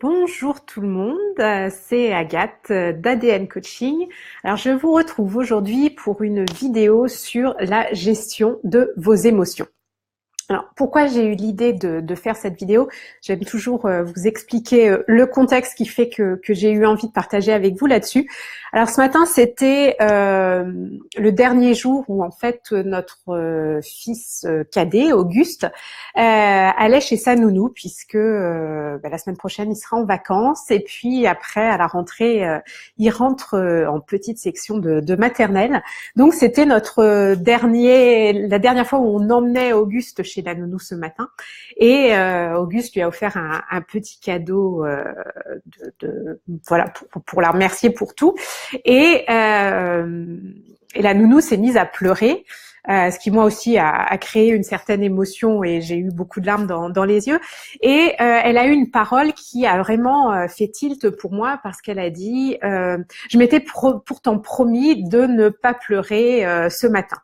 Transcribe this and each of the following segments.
Bonjour tout le monde, c'est Agathe d'ADN Coaching. Alors je vous retrouve aujourd'hui pour une vidéo sur la gestion de vos émotions. Alors, pourquoi j'ai eu l'idée de faire cette vidéo? J'aime toujours vous expliquer le contexte qui fait que j'ai eu envie de partager avec vous là-dessus. Alors, ce matin, c'était le dernier jour où, en fait, notre fils cadet, Auguste, allait chez sa nounou, puisque la semaine prochaine, il sera en vacances. Et puis, après, à la rentrée, il rentre en petite section de maternelle. Donc, c'était la dernière fois où on emmenait Auguste chez la nounou ce matin, et Auguste lui a offert un petit cadeau voilà pour la remercier pour tout, et la nounou s'est mise à pleurer. Ce qui moi aussi a créé une certaine émotion et j'ai eu beaucoup de larmes dans les yeux. Et elle a eu une parole qui a vraiment fait tilt pour moi, parce qu'elle a dit je m'étais pourtant promis de ne pas pleurer ce matin.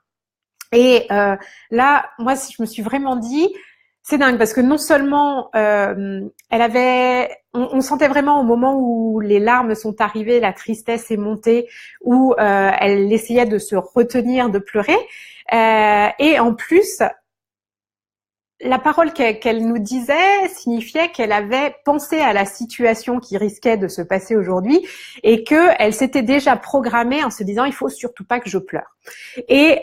Et là, moi, je me suis vraiment dit, c'est dingue, parce que non seulement on sentait vraiment au moment où les larmes sont arrivées, la tristesse est montée, où elle essayait de se retenir de pleurer, et en plus, la parole qu'elle nous disait signifiait qu'elle avait pensé à la situation qui risquait de se passer aujourd'hui et qu'elle s'était déjà programmée en se disant il faut surtout pas que je pleure. Et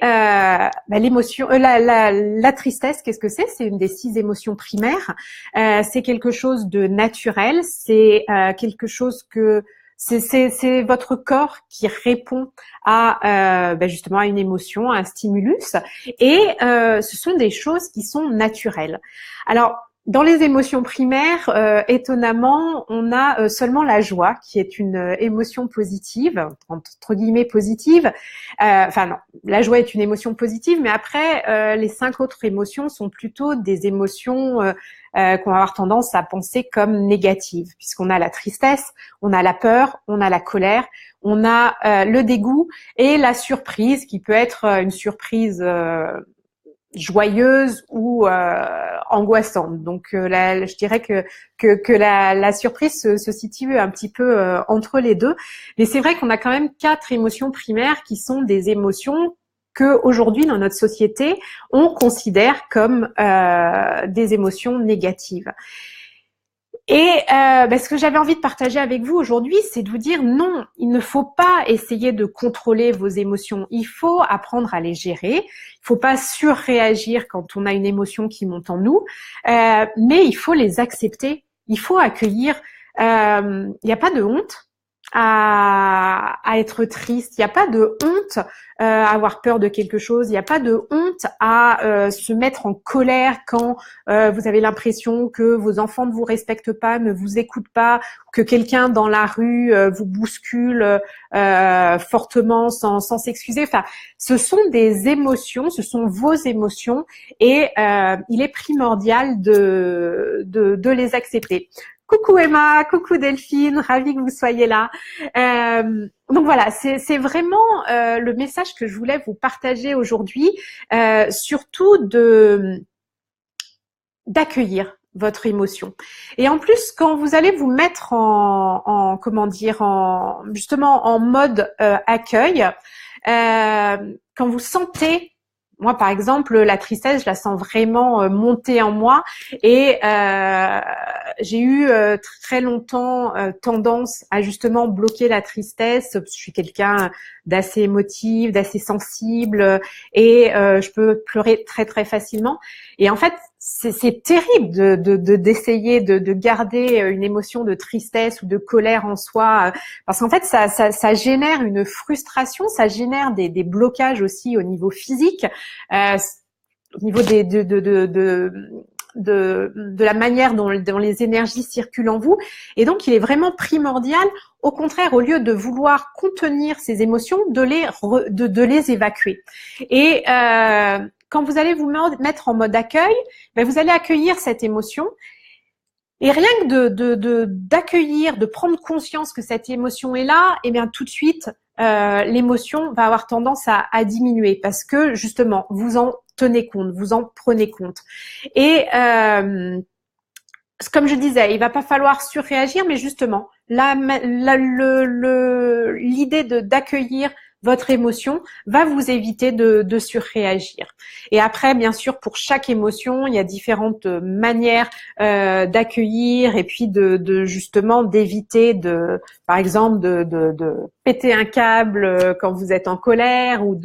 l'émotion, la tristesse, qu'est-ce que c'est? C'est une des 6 émotions primaires. C'est quelque chose de naturel. C'est quelque chose que c'est votre corps qui répond à justement à une émotion, à un stimulus, et ce sont des choses qui sont naturelles. Alors, dans les émotions primaires, étonnamment, on a seulement la joie, qui est une émotion positive, entre guillemets positive. Enfin non, la joie est une émotion positive, mais après, les 5 autres émotions sont plutôt des émotions qu'on va avoir tendance à penser comme négatives, puisqu'on a la tristesse, on a la peur, on a la colère, on a le dégoût et la surprise, qui peut être une surprise joyeuse ou angoissante. Donc là, je dirais que la surprise se situe un petit peu entre les deux. Mais c'est vrai qu'on a quand même 4 émotions primaires qui sont des émotions que aujourd'hui dans notre société on considère comme des émotions négatives. Et ce que j'avais envie de partager avec vous aujourd'hui, c'est de vous dire non, il ne faut pas essayer de contrôler vos émotions. Il faut apprendre à les gérer. Il ne faut pas surréagir quand on a une émotion qui monte en nous, mais il faut les accepter. Il faut accueillir. Il n'y a pas de honte à être triste. Il n'y a pas de honte à avoir peur de quelque chose. Il n'y a pas de honte à se mettre en colère quand vous avez l'impression que vos enfants ne vous respectent pas, ne vous écoutent pas, que quelqu'un dans la rue vous bouscule fortement sans s'excuser. Enfin, ce sont des émotions, ce sont vos émotions, et il est primordial de les accepter. Coucou Emma, coucou Delphine, ravie que vous soyez là. Donc voilà, c'est vraiment le message que je voulais vous partager aujourd'hui, surtout d'accueillir votre émotion. Et en plus, quand vous allez vous mettre justement en mode accueil, quand vous sentez, moi par exemple, la tristesse, je la sens vraiment monter en moi, et j'ai eu très longtemps tendance à justement bloquer la tristesse. Je suis quelqu'un d'assez émotive, d'assez sensible, et je peux pleurer très très facilement. Et en fait, c'est terrible d'essayer de garder une émotion de tristesse ou de colère en soi, parce qu'en fait ça génère une frustration, ça génère des blocages aussi au niveau physique, au niveau de la manière dont les énergies circulent en vous. Et donc il est vraiment primordial, au contraire, au lieu de vouloir contenir ces émotions, de les évacuer. Et quand vous allez vous mettre en mode accueil, vous allez accueillir cette émotion. Et rien que d'accueillir, de prendre conscience que cette émotion est là, et bien tout de suite, l'émotion va avoir tendance à diminuer, parce que justement, vous en tenez compte, vous en prenez compte. Et comme je disais, il va pas falloir surréagir, mais justement, l'idée d'accueillir votre émotion va vous éviter de surréagir. Et après, bien sûr, pour chaque émotion, il y a différentes manières d'accueillir et puis de justement d'éviter par exemple, de péter un câble quand vous êtes en colère ou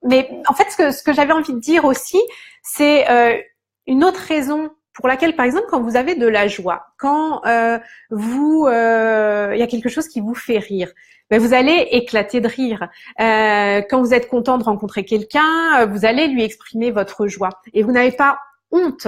mais en fait, ce que j'avais envie de dire aussi, c'est une autre raison pour laquelle, par exemple, quand vous avez de la joie, quand il y a quelque chose qui vous fait rire, ben vous allez éclater de rire. Quand vous êtes content de rencontrer quelqu'un, vous allez lui exprimer votre joie. Et vous n'avez pas honte.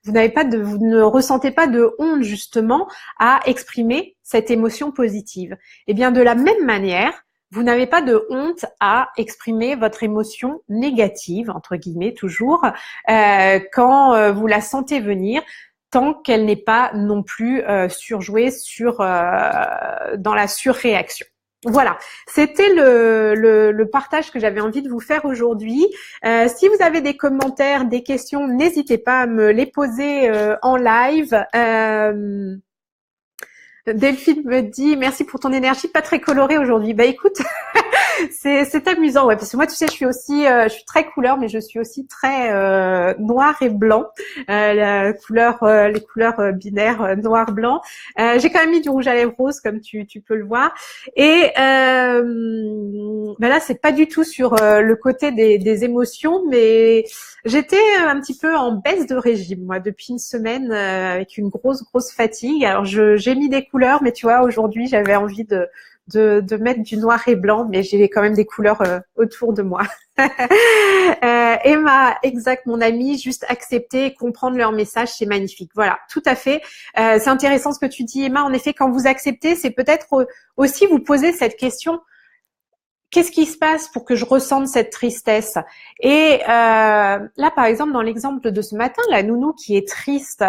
Vous ne ressentez pas de honte justement à exprimer cette émotion positive. Et bien de la même manière, vous n'avez pas de honte à exprimer votre émotion négative, entre guillemets toujours, quand vous la sentez venir, tant qu'elle n'est pas non plus surjouée dans la surréaction. Voilà, c'était le partage que j'avais envie de vous faire aujourd'hui. Si vous avez des commentaires, des questions, n'hésitez pas à me les poser en live. Delphine me dit merci pour ton énergie, pas très colorée aujourd'hui. Bah écoute, c'est amusant, ouais, parce que moi tu sais je suis très couleur, mais je suis aussi très noir et blanc. Les couleurs binaires noir blanc. J'ai quand même mis du rouge à lèvres rose comme tu peux le voir. Et là c'est pas du tout sur le côté des émotions, mais j'étais un petit peu en baisse de régime moi depuis une semaine avec une grosse fatigue. Alors j'ai mis des couleurs, mais tu vois aujourd'hui j'avais envie de mettre du noir et blanc, mais j'ai quand même des couleurs autour de moi. Emma, exact, mon amie, juste accepter et comprendre leur message, c'est magnifique. Voilà, tout à fait. C'est intéressant ce que tu dis, Emma. En effet, quand vous acceptez, c'est peut-être aussi vous poser cette question. Qu'est-ce qui se passe pour que je ressente cette tristesse? Et là, par exemple, dans l'exemple de ce matin, la nounou qui est triste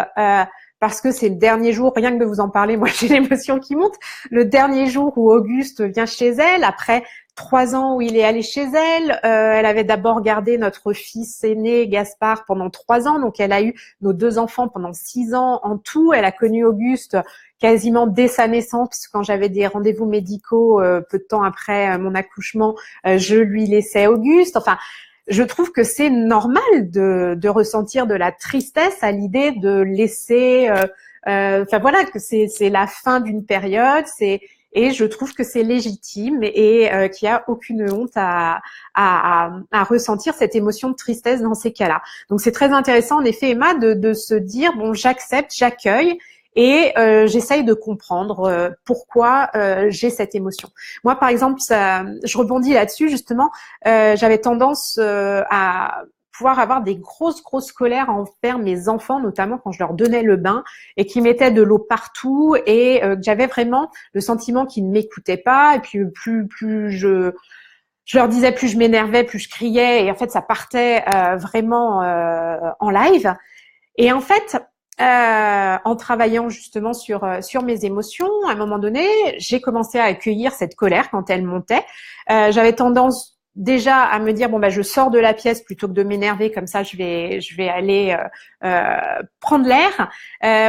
parce que c'est le dernier jour, rien que de vous en parler, moi j'ai l'émotion qui monte, le dernier jour où Auguste vient chez elle, après 3 ans où il est allé chez elle, elle avait d'abord gardé notre fils aîné Gaspard pendant 3 ans, donc elle a eu nos 2 enfants pendant 6 ans en tout, elle a connu Auguste quasiment dès sa naissance, parce que quand j'avais des rendez-vous médicaux peu de temps après mon accouchement, je lui laissais Auguste, enfin je trouve que c'est normal de ressentir de la tristesse à l'idée de laisser, enfin voilà, que c'est la fin d'une période, et je trouve que c'est légitime et qu'il n'y a aucune honte à ressentir cette émotion de tristesse dans ces cas-là. Donc c'est très intéressant en effet, Emma, de se dire bon, j'accepte, j'accueille. Et j'essaye de comprendre pourquoi j'ai cette émotion. Moi, par exemple, je rebondis là-dessus justement. J'avais tendance à pouvoir avoir des grosses colères envers mes enfants, notamment quand je leur donnais le bain et qu'ils mettaient de l'eau partout et que j'avais vraiment le sentiment qu'ils ne m'écoutaient pas. Et puis plus je leur disais, plus je m'énervais, plus je criais. Et en fait, ça partait vraiment en live. Et en fait, en travaillant justement sur mes émotions, à un moment donné, j'ai commencé à accueillir cette colère quand elle montait. J'avais tendance déjà à me dire bon bah je sors de la pièce plutôt que de m'énerver, comme ça je vais aller prendre l'air.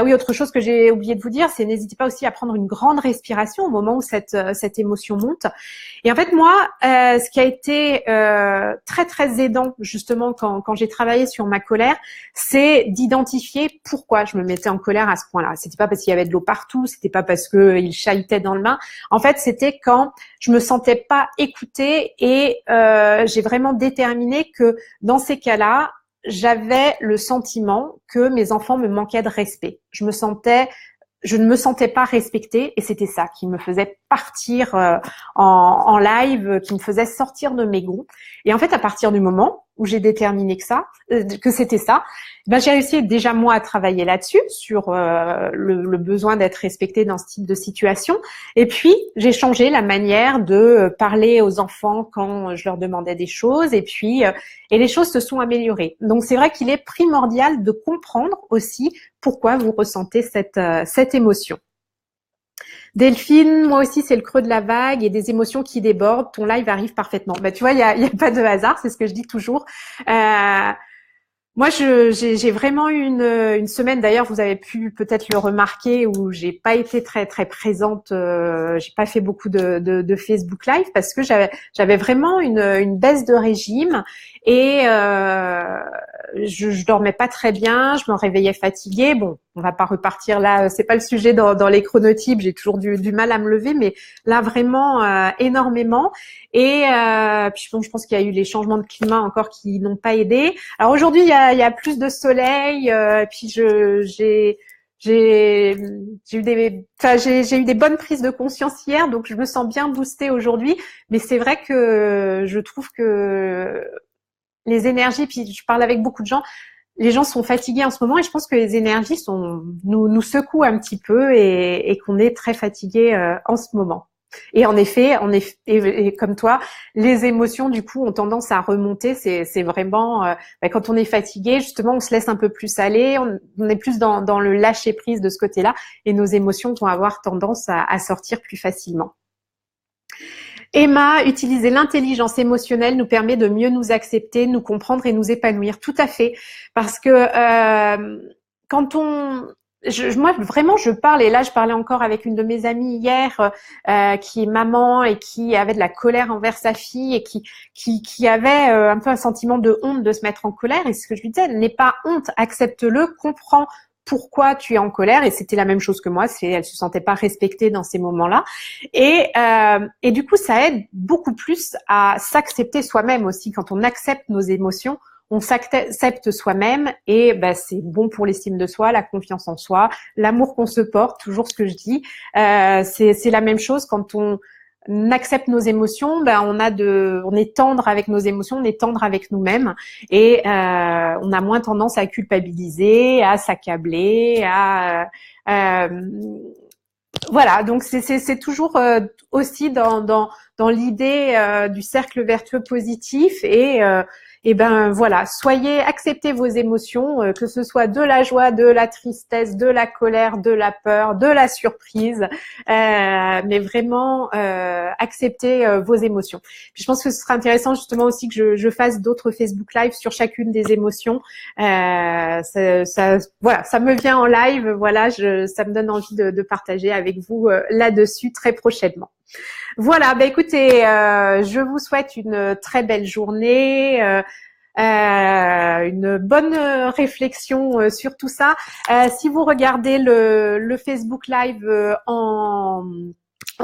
Oui, autre chose que j'ai oublié de vous dire, c'est n'hésitez pas aussi à prendre une grande respiration au moment où cette émotion monte. Et en fait moi, ce qui a été très aidant justement quand j'ai travaillé sur ma colère, c'est d'identifier pourquoi je me mettais en colère à ce point-là. C'était pas parce qu'il y avait de l'eau partout, c'était pas parce que il chahutait dans le bain. En fait, c'était quand je me sentais pas écoutée et j'ai vraiment déterminé que dans ces cas-là, j'avais le sentiment que mes enfants me manquaient de respect. Je ne me sentais pas respectée et c'était ça qui me faisait partir en live, qui me faisait sortir de mes gonds. Et en fait, à partir du moment où j'ai déterminé que c'était ça, ben j'ai réussi déjà moi à travailler là-dessus, sur le besoin d'être respectée dans ce type de situation. Et puis, j'ai changé la manière de parler aux enfants quand je leur demandais des choses. Et puis, et les choses se sont améliorées. Donc, c'est vrai qu'il est primordial de comprendre aussi pourquoi vous ressentez cette émotion. Delphine, moi aussi, c'est le creux de la vague et des émotions qui débordent. Ton live arrive parfaitement. Bah, tu vois, il y a pas de hasard, c'est ce que je dis toujours. Moi, j'ai vraiment eu une semaine. D'ailleurs, vous avez pu peut-être le remarquer où j'ai pas été très très présente. J'ai pas fait beaucoup de Facebook Live parce que j'avais vraiment une baisse de régime et je dormais pas très bien. Je me réveillais fatiguée. Bon, on va pas repartir là. C'est pas le sujet dans les chronotypes. J'ai toujours du mal à me lever, mais là vraiment énormément. Et puis bon, je pense qu'il y a eu les changements de climat encore qui n'ont pas aidé. Alors aujourd'hui, il y a plus de soleil. Puis j'ai eu j'ai eu des bonnes prises de conscience hier, donc je me sens bien boostée aujourd'hui. Mais c'est vrai que je trouve que les énergies, puis je parle avec beaucoup de gens, les gens sont fatigués en ce moment et je pense que les énergies nous secouent un petit peu et qu'on est très fatigué en ce moment. Et en effet, et comme toi, les émotions du coup ont tendance à remonter. C'est vraiment quand on est fatigué, justement, on se laisse un peu plus aller, on est plus dans le lâcher prise de ce côté-là, et nos émotions vont avoir tendance à sortir plus facilement. Emma, utiliser l'intelligence émotionnelle nous permet de mieux nous accepter, nous comprendre et nous épanouir. Tout à fait, parce que quand moi vraiment je parle, et là je parlais encore avec une de mes amies hier qui est maman et qui avait de la colère envers sa fille et qui avait un peu un sentiment de honte de se mettre en colère, et ce que je lui disais, n'aie pas honte, accepte-le, comprends pourquoi tu es en colère, et c'était la même chose que moi, elle se sentait pas respectée dans ces moments-là, et du coup ça aide beaucoup plus à s'accepter soi-même aussi. Quand on accepte nos émotions, on s'accepte soi-même, et c'est bon pour l'estime de soi, la confiance en soi, l'amour qu'on se porte, toujours ce que je dis. C'est la même chose quand on accepte nos émotions, on est tendre avec nos émotions, on est tendre avec nous-mêmes, et on a moins tendance à culpabiliser, à s'accabler, voilà. Donc c'est toujours aussi dans l'idée du cercle vertueux positif, et voilà, acceptez vos émotions, que ce soit de la joie, de la tristesse, de la colère, de la peur, de la surprise, mais vraiment acceptez vos émotions. Puis je pense que ce sera intéressant justement aussi que je fasse d'autres Facebook Live sur chacune des émotions. Voilà, ça me vient en live, voilà, ça me donne envie de partager avec vous là-dessus très prochainement. Voilà, écoutez, je vous souhaite une très belle journée, une bonne réflexion sur tout ça. Si vous regardez le Facebook Live en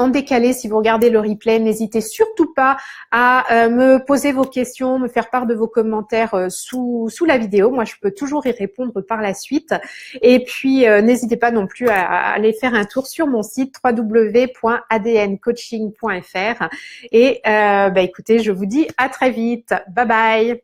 décalé, si vous regardez le replay, n'hésitez surtout pas à me poser vos questions, me faire part de vos commentaires sous la vidéo. Moi, je peux toujours y répondre par la suite. Et puis, n'hésitez pas non plus à aller faire un tour sur mon site www.adncoaching.fr. Et écoutez, je vous dis à très vite. Bye bye.